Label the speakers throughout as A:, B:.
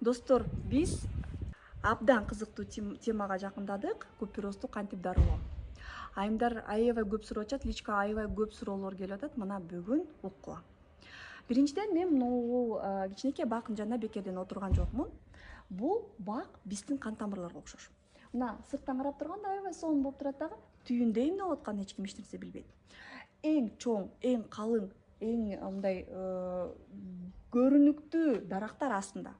A: Достор, биз абдан кызыктуу темага жакындадык. Куперозду кантип дарылоо. Айымдар аябай көп сурап атат, личка аябай көп суроолор келип атат. Мына бүгүн уккула. Биринчиден мен могу кичинекей бакын жанында бекерден отурган жокмун. Бул бак биздин кан тамырларга окшош. Мына сырттан карап турганда аябай сонун болуп турат дагы, түйүндө эмне болуп атканын эч ким эч нерсе билбейт. Эң чоң, эң калың, эң мындай көрүнүктүү дарактар астында.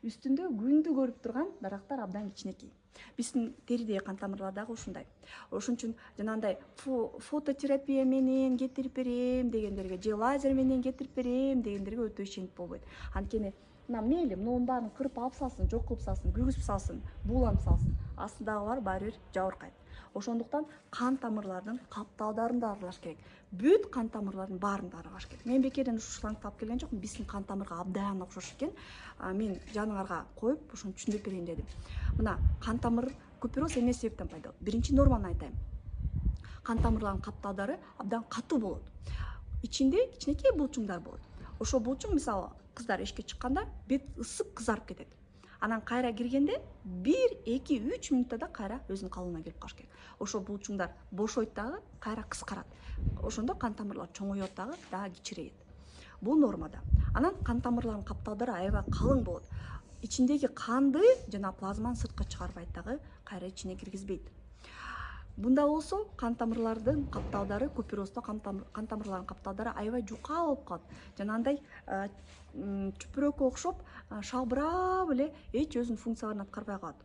A: Үстүндө күндү көрүп турган дарактар абдан кичинекей. Биздин теридеги кан тамырлар дагы ушундай. Ошон үчүн жанагындай фототерапия менен кетирип берем дегендерге же лазер менен кетирип берем дегендерге өтө ишенип болбойт. Анткени мына мейли мунун баарын кырып алып салсын, жок кылып салсын, күйгүзүп салсын, бууланып салсын, астындагылар баары бир жабыркайт. Ошондуктан кан тамырлардын каптаалдарын дарылаш керек. Бүт кан тамырлардын баарын дарылаш керек. Мен бекерден ушул шлангды алып келген жокмун. Биздин кан тамырга абдан окшош экен. Мен жаныңарга коюп, ошону түшүндүрүп берейин дедим. Мына кан тамыр купероз эмне себептен пайда болот? Биринчи норманы айтайын. Кан тамырлардын каптаалдары абдан катуу болот. Ичинде кичинекей булчуңдар болот. Ошол булчуң мисалы кыздар эшикке чыкканда бет ысып кызарып кетет. Анан кайра киргенде 1-2-3 мүнөттө да кайра өзүнүн калыбына келип калыш керек. Ошол булчуңдар бошойт дагы, кайра кыскарат. Ошондо кан тамырлар чоңойот дагы кичирейет. Бул нормада. Анан кан тамырлардын каптаалдары аябай калың болот. Ичиндеги канды жана плазманы сыртка чыгарбайт дагы, кайра ичине киргизбейт. Бунда болсо кан тамырлардын каптаалдары, куперозда кан тамырлардын каптаалдары аябай жука болуп калат. Жанагындай чүпүрөккө окшоп шалбырап эле эч өзүнүн функцияларын аткарбай калат.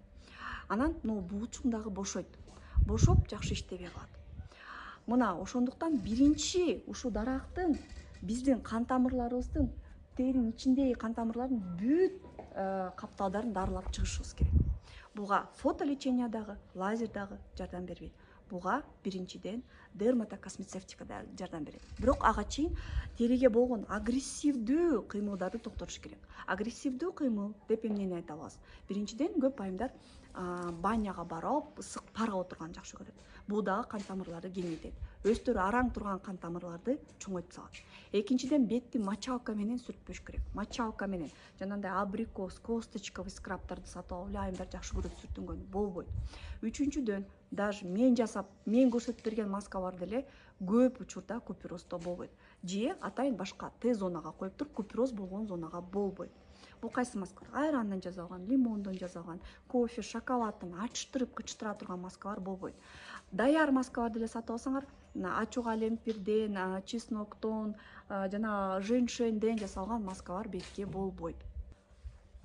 A: Анан могу булчуң дагы бошойт. Бошоп жакшы иштебей калат. Мына ошондуктан биринчи ушул дарактын биздин кан тамырларыбыздын теринин ичиндеги кан тамырлардын бүт каптаалдарын дарылап чыгышыбыз керек. Буга фотолечение дагы, лазер дагы жардам бербейт. Буга биринчиден дерматокосмецевтика да жардам берет. Бирок ага чейин териге болгон агрессивдүү кыймылдарды токтотуш керек. Агрессивдүү кыймыл деп эмнени айта алабыз? Биринчиден көп айымдар баняга барып, ысык парга отурганды жакшы көрөт. Бул дагы кан тамырларды кеңейтет. Өздөрү араң турган кан тамырларды чоңойтуп салат. Экинчиден бетти мочалка менен сүртпөш керек. Мочалка менен жанагындай абрикос, косточковый скрабтарды сатып алып эле айымдар жакшы көрөт сүртүнгөнү, болбойт. Үчүнчүдөн, даже мен көрсөтүп берген маскаларды эле көп учурда купероздо болбойт. Же атайын башка Т зонага коюп туруп, купероз болгон зонага болбойт. Бул кайсы маскалар? Айрандан жасалган, лимондон жасалган, кофе, шоколадтан ачтырып, кычтыра турган маскалар болбойт. Даяр маскаларды эле сатып алсаңар, ачуу калемпирден, чесноктон, жана женьшенден жасалган маскалар бетке болбойт.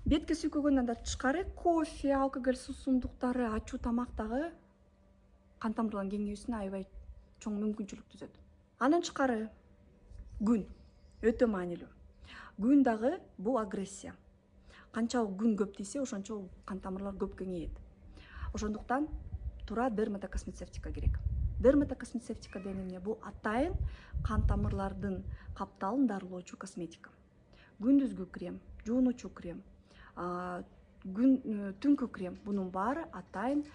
A: Бетке сүйкөгөндөн да тышкары кофе, алкоголь суусундуктары, ачуу тамак дагы кан тамырлардын кеңейүүсүнө аябай чоң мүмкүнчүлүк түзөт. Андан тышкары күн өтө маанилүү. Күн дагы бул агрессия. Канчалык күн көп тийсе, ошончо кан тамырлар көп кеңейет. Ошондуктан туура дерматокосмецевтика керек. Дерматокосмецевтика деген эмне? Бул атайын кан тамырлардын каптаалын дарылоочу косметика. Күндүзгү крем, жуунуучу крем, түнкү крем, бунун баары атайын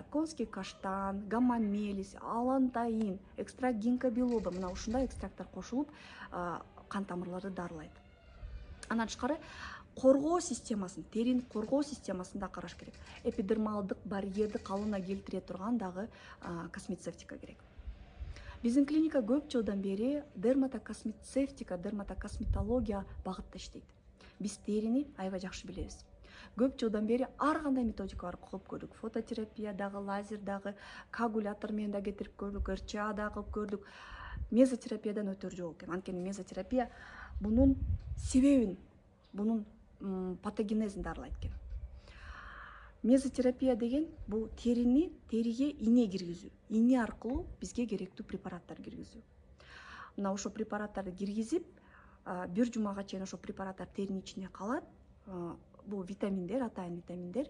A: конский каштан, гамма-мелис, алантаин, экстракт гинка белоба, мына ушундай экстракттар кошулуп кан тамырларды дарылайт. Андан тышкары коргоо системасын, терини коргоо системасын да караш керек. Эпидермалдык барьерди калыбына келтире турган дагы космецевтика керек. Биздин клиника көп жылдан бери дерматокосмецевтика, дерматокосметология багытта иштейт. Биз терини аябай жакшы билебиз. Көп жылдан бери ар кандай методикалар кылып көрдүк. Фототерапия дагы, лазер дагы, коагулятор менен да кетирип көрдүк, РЧА да кылып көрдүк. Мезотерапиядан өтөр жок экен. Анткени мезотерапия бунун себебин, бунун патогенезин дарылайт экен. Мезотерапия деген бул териге ине киргизүү. Ине аркылуу бизге керектүү препараттар киргизүү. Мына ошол препараттарды киргизип, бир жумага чейин ошол препараттар теринин ичинде калат. Бул витаминдер, атайын витаминдер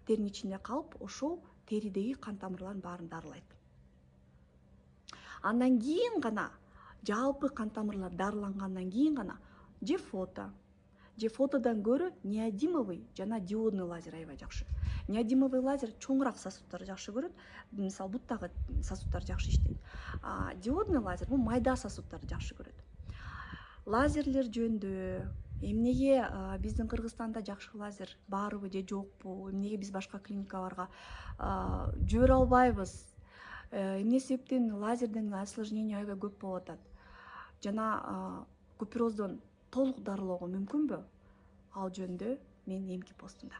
A: теринин ичинде калып, ошол теридеги кан тамырлардын баарын дарылайт. Андан кийин гана, жалпы кан тамырлар дарылангандан кийин гана же фотодон көрө неодимовый жана диодный лазер аябай жакшы. Неодимовый лазер чоңураак сосудтарды жакшы көрөт. Мисалы буттагы сосудтар жакшы иштейт. Диодный лазер бул майда сосудтарды жакшы көрөт. Лазерлер жөнүндө Эмнеге биздин Кыргызстанда жакшы лазер барбы же жокпу? Эмнеге биз башка клиникаларга жибере албайбыз? Эмне себептен лазерден осложнение аябай көп болуп атат? Жана купероздон толук дарылоого мүмкүнбү? Ал жөнүндө менин эмки постумда.